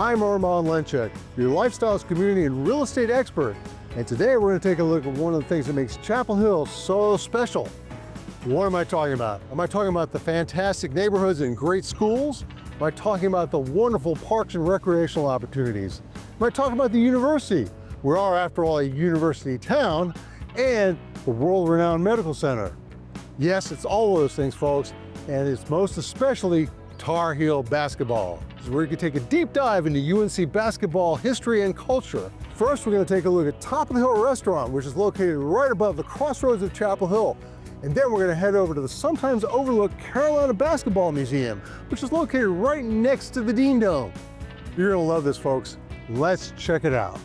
I'm Armand Lenchek, your lifestyles, community, and real estate expert. And today we're going to take a look at one of the things that makes Chapel Hill so special. What am I talking about? Am I talking about the fantastic neighborhoods and great schools? Am I talking about the wonderful parks and recreational opportunities? Am I talking about the university? We are, after all, a university town, and the world-renowned medical center. Yes, it's all of those things, folks, and it's most especially Tar Heel basketball. This is where you can take a deep dive into UNC basketball history and culture. First, we're going to take a look at Top of the Hill Restaurant, which is located right above the crossroads of Chapel Hill. And then we're going to head over to the sometimes overlooked Carolina Basketball Museum, which is located right next to the Dean Dome. You're going to love this, folks. Let's check it out.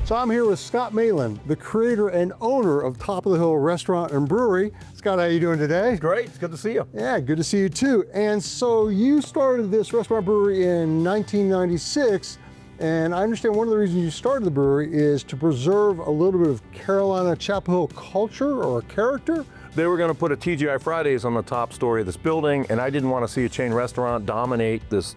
So I'm here with Scott Maitland, the creator and owner of Top of the Hill Restaurant and Brewery. Scott, how you doing today? Great, it's good to see you. Yeah, good to see you too. And so you started this restaurant brewery in 1996, and I understand one of the reasons you started the brewery is to preserve a little bit of Carolina Chapel Hill culture or character. They were going to put a TGI Fridays on the top story of this building, and I didn't want to see a chain restaurant dominate this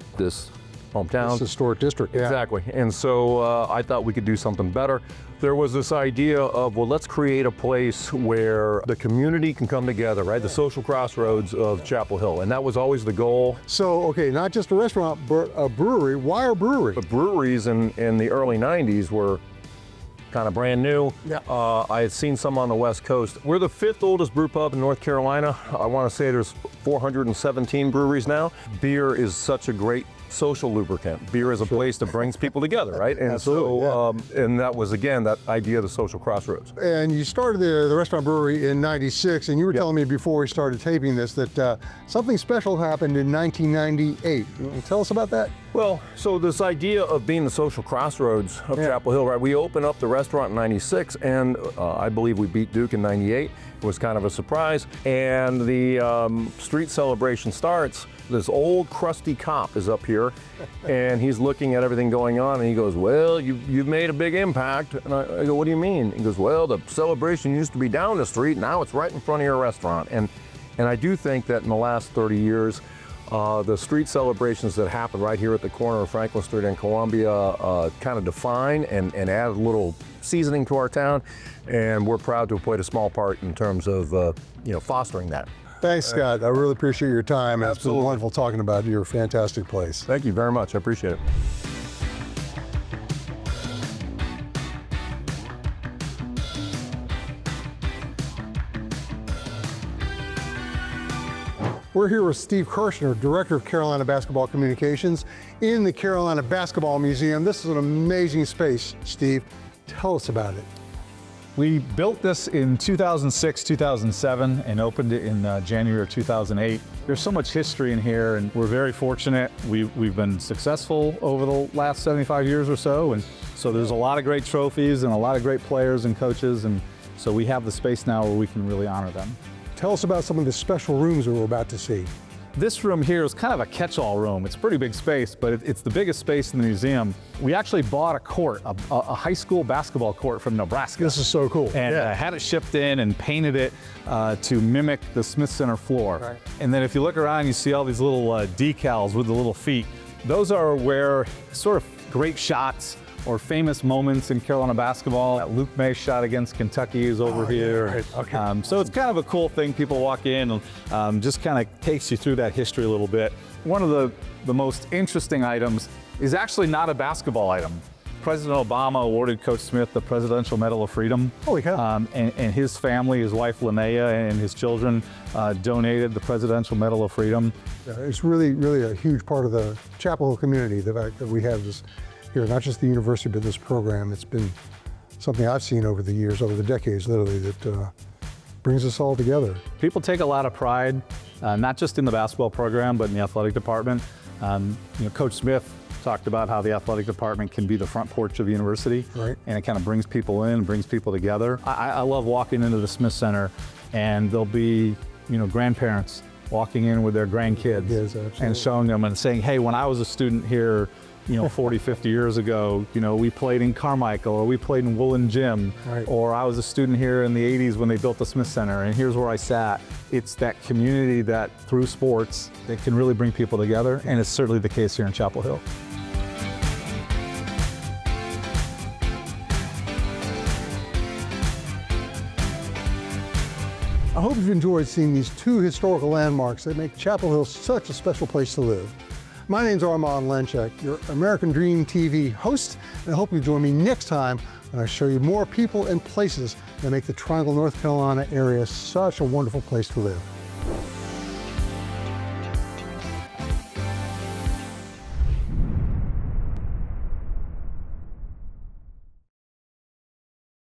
hometown. This historic district, yeah. Exactly, and so I thought we could do something better. There was this idea of, well, let's create a place where the community can come together, right? The social crossroads of Chapel Hill, and that was always the goal. So, okay, not just a restaurant, but a brewery. Why a brewery? But breweries in the early 90s were kind of brand new. Yeah. I had seen some on the West Coast. We're the 5th oldest brew pub in North Carolina. I want to say there's 417 breweries now. Beer is such a great social lubricant. Beer is a place that brings people together, right? And so, and that was, again, that idea of the social crossroads. And you started the restaurant brewery in 96, and you were telling me before we started taping this that something special happened in 1998. You want to tell us about that? Well, so this idea of being the social crossroads of Chapel Hill, right? We opened up the restaurant in 96, and I believe we beat Duke in 98. It was kind of a surprise. And the street celebration starts. This old crusty cop is up here, and he's looking at everything going on, and he goes, well, you've made a big impact. And I go, what do you mean? He goes, well, the celebration used to be down the street, now it's right in front of your restaurant. And I do think that in the last 30 years, the street celebrations that happen right here at the corner of Franklin Street and Columbia kind of define and add a little seasoning to our town, and we're proud to have played a small part in terms of fostering that. Thanks, Scott. I really appreciate your time. It's been wonderful talking about your fantastic place. Thank you very much. I appreciate it. We're here with Steve Kirshner, Director of Carolina Basketball Communications in the Carolina Basketball Museum. This is an amazing space, Steve. Tell us about it. We built this in 2006, 2007, and opened it in January of 2008. There's so much history in here, and we're very fortunate. We've been successful over the last 75 years or so, and so there's a lot of great trophies and a lot of great players and coaches, and so we have the space now where we can really honor them. Tell us about some of the special rooms that we're about to see. This room here is kind of a catch-all room. It's a pretty big space, but it's the biggest space in the museum. We actually bought a court, a high school basketball court from Nebraska. This is so cool. And had it shipped in and painted it to mimic the Smith Center floor. Right. And then if you look around, you see all these little decals with the little feet. Those are where sort of great shots or famous moments in Carolina basketball. That Luke May shot against Kentucky is over here. Yeah, right. Okay. So it's kind of a cool thing. People walk in and just kind of takes you through that history a little bit. One of the most interesting items is actually not a basketball item. President Obama awarded Coach Smith the Presidential Medal of Freedom. Holy cow. And his family, his wife Linnea and his children donated the Presidential Medal of Freedom. It's really, really a huge part of the Chapel Hill community, the fact that we have this here, not just the university, but this program. It's been something I've seen over the years, over the decades, literally, that brings us all together. People take a lot of pride, not just in the basketball program, but in the athletic department. Coach Smith talked about how the athletic department can be the front porch of the university, right, and it kind of brings people in, brings people together. I love walking into the Smith Center, and there'll be grandparents walking in with their grandkids Yes, and showing them and saying, hey, when I was a student here, 40, 50 years ago, we played in Carmichael, or we played in Woolen Gym, Right. or I was a student here in the 80s when they built the Smith Center, and here's where I sat. It's that community that, through sports, that can really bring people together, and it's certainly the case here in Chapel Hill. I hope you've enjoyed seeing these two historical landmarks that make Chapel Hill such a special place to live. My name's Armand Lenchek, your American Dream TV host, and I hope you join me next time when I show you more people and places that make the Triangle, North Carolina area such a wonderful place to live.